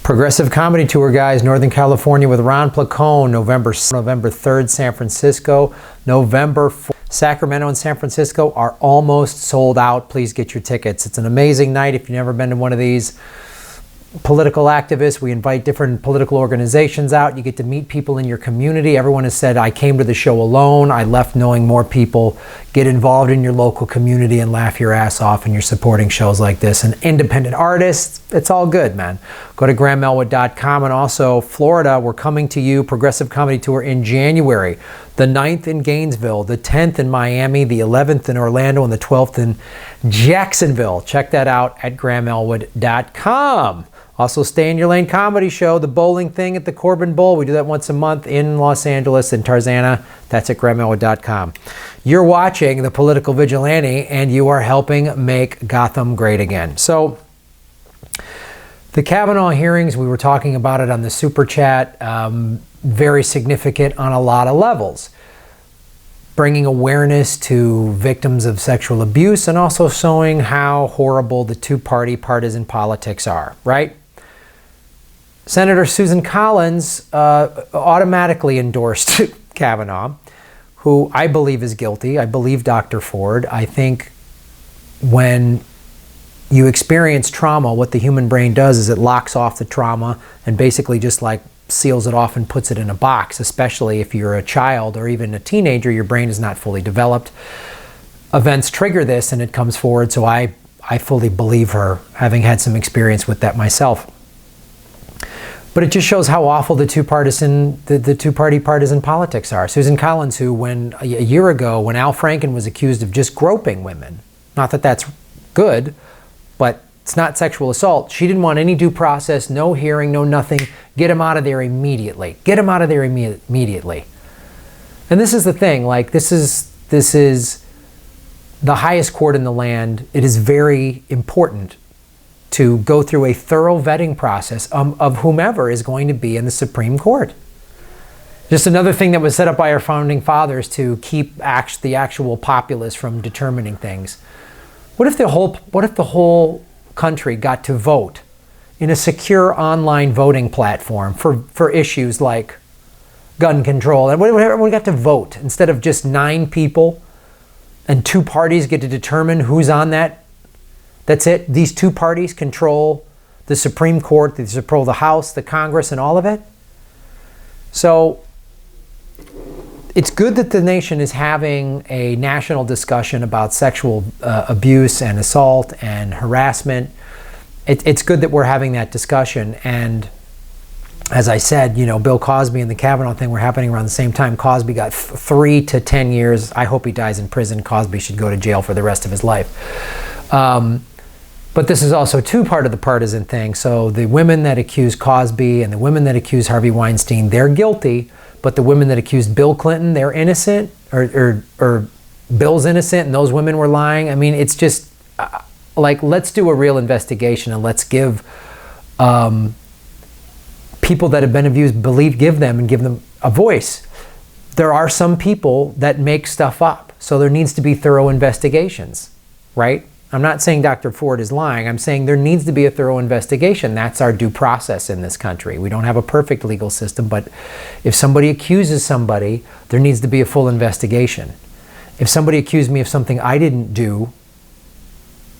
Progressive Comedy Tour, guys. Northern California with Ron Placone, November 3rd, San Francisco. November 4th. Sacramento and San Francisco are almost sold out. Please get your tickets. It's an amazing night if you've never been to one of these. Political activists, we invite different political organizations out. You get to meet people in your community. Everyone has said, I came to the show alone. I left knowing more people. Get involved in your local community and laugh your ass off, and you're supporting shows like this. And independent artists, it's all good, man. Go to grahamelwood.com. And also, Florida, we're coming to you, Progressive Comedy Tour in January. The 9th in Gainesville, the 10th in Miami, the 11th in Orlando, and the 12th in Jacksonville. Check that out at grahamelwood.com. Also, Stay in Your Lane comedy show, the bowling thing at the Corbin Bowl. We do that once a month in Los Angeles and Tarzana. That's at grahamelwood.com. You're watching The Political Vigilante, and you are helping make Gotham great again. So, the Kavanaugh hearings, we were talking about it on the Super Chat, very significant on a lot of levels. Bringing awareness to victims of sexual abuse and also showing how horrible the two-party partisan politics are, right? Senator Susan Collins automatically endorsed Kavanaugh, who I believe is guilty. I believe Dr. Ford. I think when you experience trauma, what the human brain does is it locks off the trauma and basically just like seals it off and puts it in a box, especially if you're a child or even a teenager, your brain is not fully developed. Events trigger this and it comes forward, so I fully believe her, having had some experience with that myself. But it just shows how awful the two-party partisan politics are. Susan Collins, who a year ago, when Al Franken was accused of just groping women, not that that's good, but it's not sexual assault. She didn't want any due process, no hearing, no nothing. Get him out of there immediately. Get him out of there immediately. And this is the thing, like this is the highest court in the land. It is very important to go through a thorough vetting process of whomever is going to be in the Supreme Court. Just another thing that was set up by our founding fathers to keep the actual populace from determining things. What if the whole country got to vote in a secure online voting platform for issues like gun control, and everyone got to vote instead of just 9 people and 2 parties get to determine who's on that? That's it. These 2 parties control the Supreme Court, they control the House, the Congress, and all of it. So it's good that the nation is having a national discussion about sexual abuse and assault and harassment. It's good that we're having that discussion. And as I said, Bill Cosby and the Kavanaugh thing were happening around the same time. Cosby got 3 to 10 years. I hope he dies in prison. Cosby should go to jail for the rest of his life. But this is also part of the partisan thing. So the women that accuse Cosby and the women that accuse Harvey Weinstein, they're guilty. But the women that accused Bill Clinton, they're innocent, or Bill's innocent and those women were lying. I mean, it's just like, let's do a real investigation and let's give people that have been abused, give them a voice. There are some people that make stuff up. So there needs to be thorough investigations, right? I'm not saying Dr. Ford is lying. I'm saying there needs to be a thorough investigation. That's our due process in this country. We don't have a perfect legal system, but if somebody accuses somebody, there needs to be a full investigation. If somebody accused me of something I didn't do,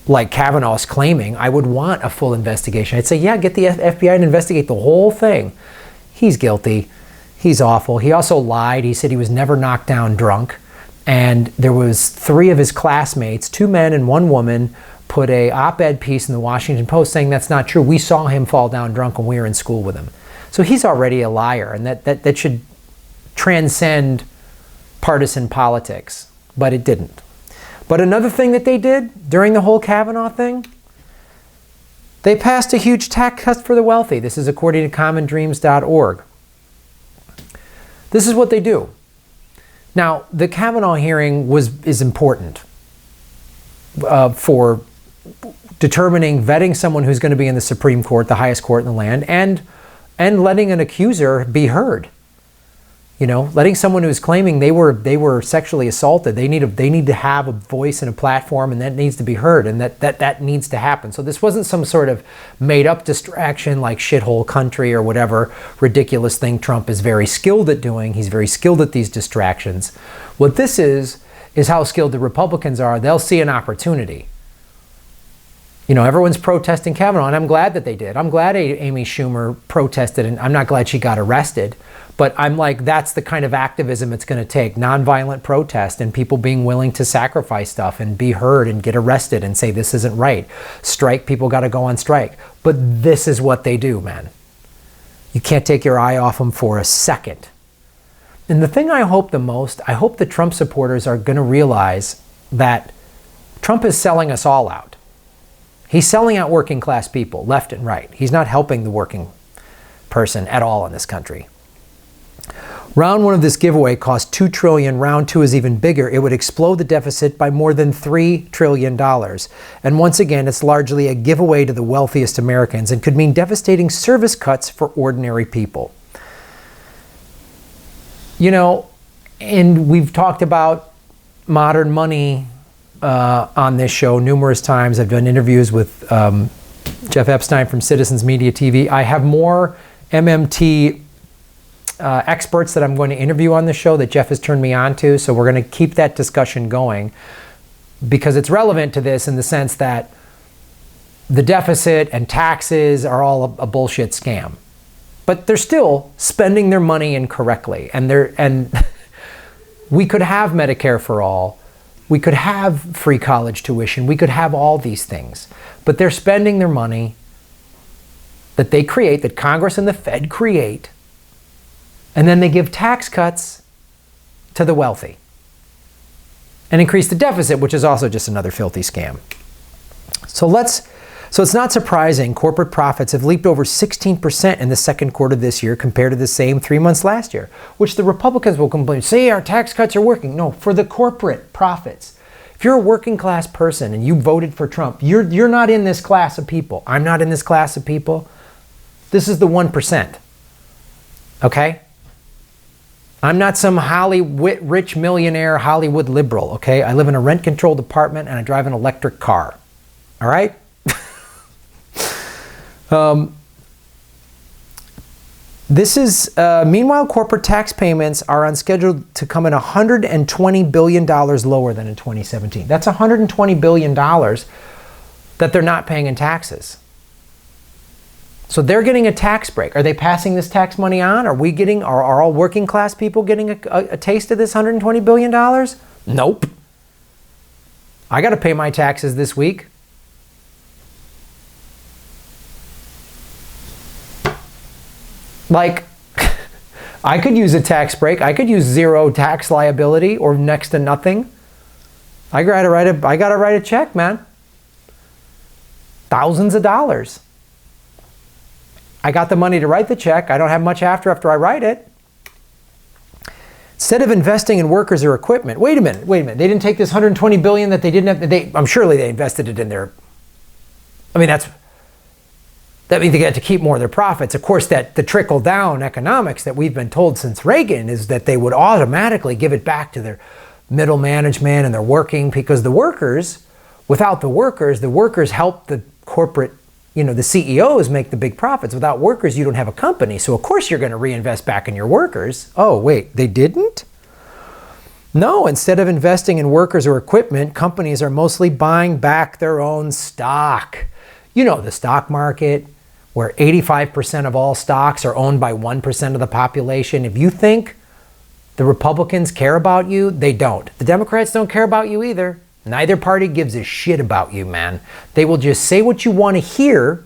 like Kavanaugh's claiming, I would want a full investigation. I'd say, yeah, get the FBI to investigate the whole thing. He's guilty. He's awful. He also lied. He said he was never knocked down drunk. And there was 3 of his classmates, 2 men and 1 woman, put a op-ed piece in the Washington Post saying that's not true. We saw him fall down drunk when we were in school with him. So he's already a liar, and that should transcend partisan politics, but it didn't. But another thing that they did during the whole Kavanaugh thing, they passed a huge tax cut for the wealthy. This is according to commondreams.org. This is what they do. Now, the Kavanaugh hearing is important for determining, vetting someone who's going to be in the Supreme Court, the highest court in the land, and letting an accuser be heard. You know, letting someone who's claiming they were sexually assaulted, they need to have a voice and a platform, and that needs to be heard, and that needs to happen. So this wasn't some sort of made up distraction like shithole country or whatever ridiculous thing Trump is very skilled at doing. He's very skilled at these distractions. What this is how skilled the Republicans are. They'll see an opportunity. You know, everyone's protesting Kavanaugh, and I'm glad that they did. I'm glad Amy Schumer protested, and I'm not glad she got arrested. But I'm like, that's the kind of activism it's going to take. Nonviolent protest and people being willing to sacrifice stuff and be heard and get arrested and say this isn't right. Strike, people got to go on strike. But this is what they do, man. You can't take your eye off them for a second. And the thing I hope the most, I hope the Trump supporters are going to realize that Trump is selling us all out. He's selling out working class people left and right. He's not helping the working person at all in this country. Round one of this giveaway cost $2 trillion. Round two is even bigger. It would explode the deficit by more than $3 trillion. And once again, it's largely a giveaway to the wealthiest Americans and could mean devastating service cuts for ordinary people. You know, and we've talked about modern money on this show numerous times. I've done interviews with Jeff Epstein from Citizens Media TV. I have more MMT experts that I'm going to interview on the show that Jeff has turned me on to. So we're going to keep that discussion going because it's relevant to this in the sense that the deficit and taxes are all a bullshit scam. But they're still spending their money incorrectly. And we could have Medicare for all. We could have free college tuition. We could have all these things. But they're spending their money that they create, that Congress and the Fed create, and then they give tax cuts to the wealthy and increase the deficit, which is also just another filthy scam. So it's not surprising corporate profits have leaped over 16% in the second quarter this year compared to the same 3 months last year, which the Republicans will complain, say our tax cuts are working. No, for the corporate profits. If you're a working class person and you voted for Trump, you're not in this class of people. I'm not in this class of people. This is the 1%. Okay? I'm not some Hollywood rich millionaire Hollywood liberal, okay? I live in a rent-controlled apartment and I drive an electric car. All right? Meanwhile, corporate tax payments are on schedule to come in $120 billion lower than in 2017. That's $120 billion that they're not paying in taxes. So they're getting a tax break. Are they passing this tax money on? Are all working class people getting a taste of this $120 billion? Nope. I got to pay my taxes this week. Like, I could use a tax break. I could use zero tax liability or next to nothing. I got to write a check, man. Thousands of dollars. I got the money to write the check. I don't have much after I write it. Instead of investing in workers or equipment, wait a minute. They didn't take this $120 billion that they didn't have. I'm surely they invested it in their. I mean, that means they get to keep more of their profits. Of course, that the trickle-down economics that we've been told since Reagan is that they would automatically give it back to their middle management and their working, because without the workers help the corporate, the CEOs make the big profits. Without workers, you don't have a company. So of course you're going to reinvest back in your workers. Oh, wait, they didn't? No, instead of investing in workers or equipment, companies are mostly buying back their own stock. The stock market, where 85% of all stocks are owned by 1% of the population. If you think the Republicans care about you, they don't. The Democrats don't care about you either. Neither party gives a shit about you, man. They will just say what you want to hear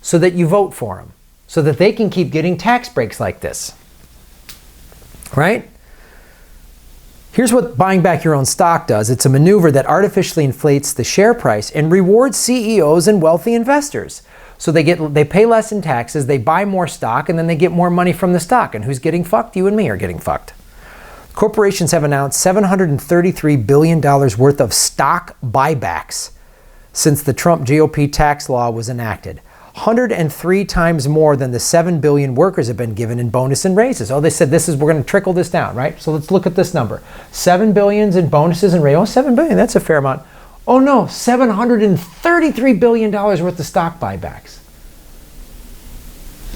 so that you vote for them, so that they can keep getting tax breaks like this. Right? Here's what buying back your own stock does. It's a maneuver that artificially inflates the share price and rewards CEOs and wealthy investors. So they pay less in taxes, they buy more stock, and then they get more money from the stock. And who's getting fucked? You and me are getting fucked. Corporations have announced $733 billion worth of stock buybacks since the Trump GOP tax law was enacted. 103 times more than the 7 billion workers have been given in bonus and raises. Oh, they said we're going to trickle this down, right? So let's look at this number. 7 billion in bonuses and raises. Oh, 7 billion, that's a fair amount. Oh no, $733 billion worth of stock buybacks.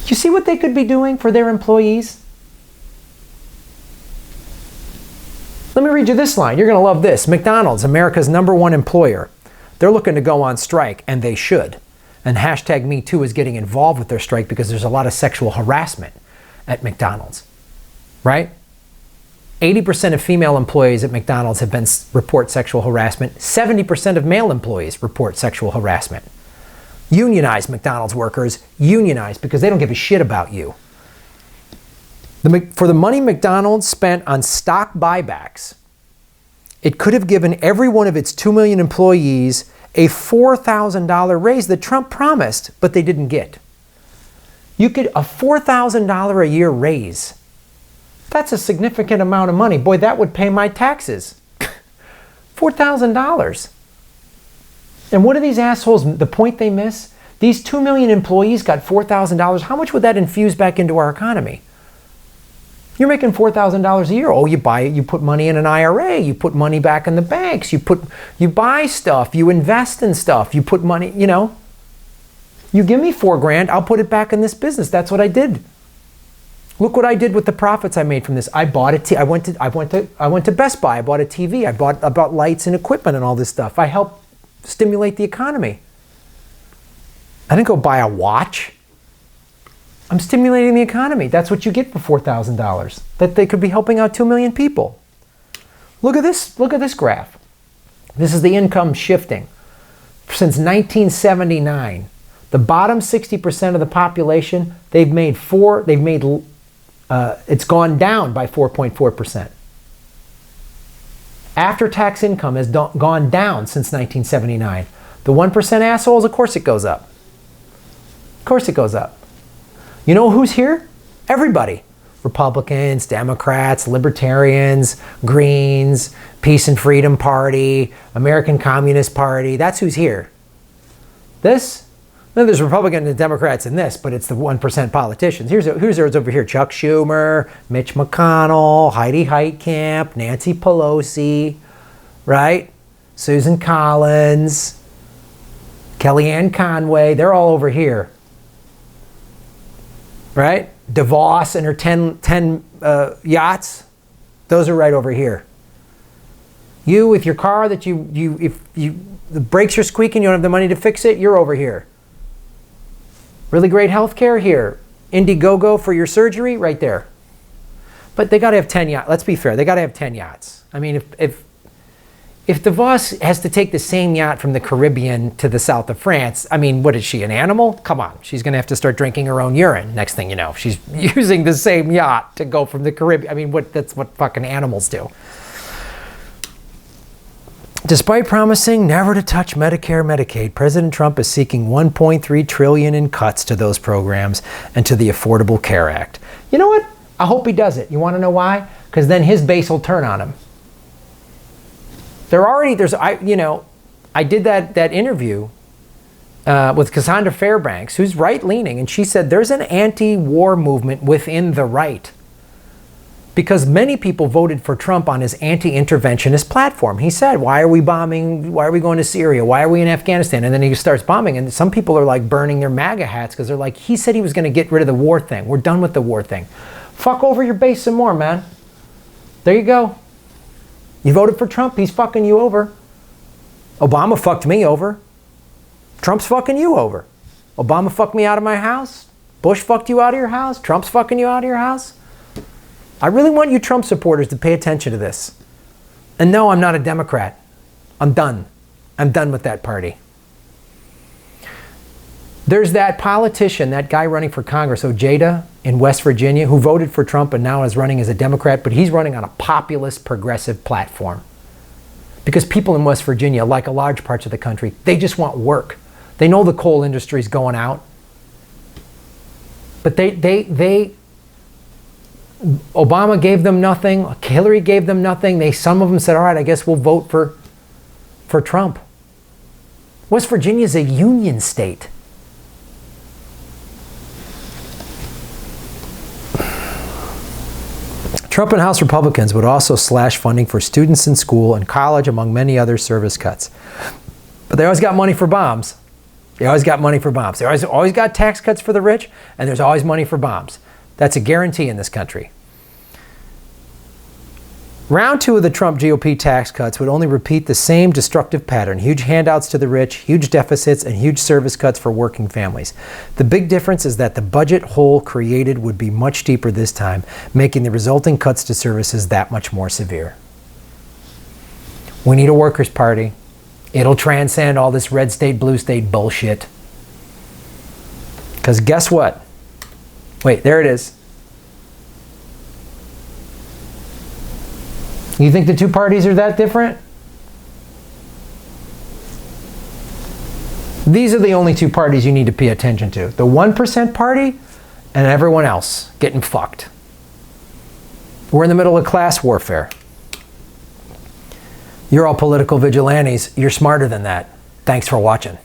You see what they could be doing for their employees? Let me read you this line. You're going to love this. McDonald's, America's #1 employer. They're looking to go on strike, and they should. And hashtag Me Too is getting involved with their strike because there's a lot of sexual harassment at McDonald's, right? 80% of female employees at McDonald's report sexual harassment. 70% of male employees report sexual harassment. Unionize, McDonald's workers. Unionize, because they don't give a shit about you. For the money McDonald's spent on stock buybacks, it could have given every one of its 2 million employees a $4,000 raise that Trump promised, but they didn't get. You could, a $4,000 a year raise. That's a significant amount of money. Boy, that would pay my taxes. $4,000. And what are these assholes, the point they miss? These 2 million employees got $4,000. How much would that infuse back into our economy? You're making $4,000 a year. Oh, you put money in an IRA, you put money back in the banks, you buy stuff, you invest in stuff, you put money, you give me $4,000, I'll put it back in this business. That's what I did. Look what I did with the profits I made from this. I bought I went to Best Buy. I bought a TV. I bought lights and equipment and all this stuff. I helped stimulate the economy. I didn't go buy a watch. I'm stimulating the economy. That's what you get for $4,000. That they could be helping out 2 million people. Look at this. Look at this graph. This is the income shifting. Since 1979, the bottom 60% of the population, it's gone down by 4.4%. After-tax income has gone down since 1979. The 1% assholes, of course it goes up. Of course it goes up. You know who's here? Everybody. Republicans, Democrats, Libertarians, Greens, Peace and Freedom Party, American Communist Party. That's who's here. There's Republicans and Democrats in this, but it's the 1% politicians. Here's over here. Chuck Schumer, Mitch McConnell, Heidi Heitkamp, Nancy Pelosi, right? Susan Collins, Kellyanne Conway. They're all over here. Right? DeVos and her 10 yachts, those are right over here. You, with your car that if the brakes are squeaking, you don't have the money to fix it, you're over here. Really great health care here. Indiegogo for your surgery, right there. But they got to have 10 yachts. Let's be fair, they got to have 10 yachts. I mean, if DeVos has to take the same yacht from the Caribbean to the south of France, I mean, what is she, an animal? Come on, she's going to have to start drinking her own urine. Next thing you know, she's using the same yacht to go from the Caribbean. I mean, that's what fucking animals do. Despite promising never to touch Medicare, Medicaid, President Trump is seeking $1.3 trillion in cuts to those programs and to the Affordable Care Act. You know what? I hope he does it. You want to know why? Because then his base will turn on him. I did that interview with Cassandra Fairbanks, who's right-leaning, and she said there's an anti-war movement within the right. Because many people voted for Trump on his anti-interventionist platform. He said, why are we bombing? Why are we going to Syria? Why are we in Afghanistan? And then he starts bombing. And some people are like burning their MAGA hats because they're like, he said he was going to get rid of the war thing. We're done with the war thing. Fuck over your base some more, man. There you go. You voted for Trump, he's fucking you over. Obama fucked me over. Trump's fucking you over. Obama fucked me out of my house. Bush fucked you out of your house. Trump's fucking you out of your house. I really want you Trump supporters to pay attention to this. And no, I'm not a Democrat. I'm done. I'm done with that party. There's that politician, that guy running for Congress, Ojeda in West Virginia, who voted for Trump and now is running as a Democrat, but he's running on a populist progressive platform. Because people in West Virginia, like a large parts of the country, they just want work. They know the coal industry is going out. But Obama gave them nothing. Hillary gave them nothing. Some of them said, all right, I guess we'll vote for Trump. West Virginia is a union state. Trump and House Republicans would also slash funding for students in school and college, among many other service cuts. But they always got money for bombs. They always got money for bombs. They always got tax cuts for the rich, and there's always money for bombs. That's a guarantee in this country. Round 2 of the Trump GOP tax cuts would only repeat the same destructive pattern: huge handouts to the rich, huge deficits, and huge service cuts for working families. The big difference is that the budget hole created would be much deeper this time, making the resulting cuts to services that much more severe. We need a workers' party. It'll transcend all this red state, blue state bullshit. Because guess what? Wait, there it is. You think the two parties are that different? These are the only two parties you need to pay attention to. The 1% party and everyone else getting fucked. We're in the middle of class warfare. You're all political vigilantes. You're smarter than that. Thanks for watching.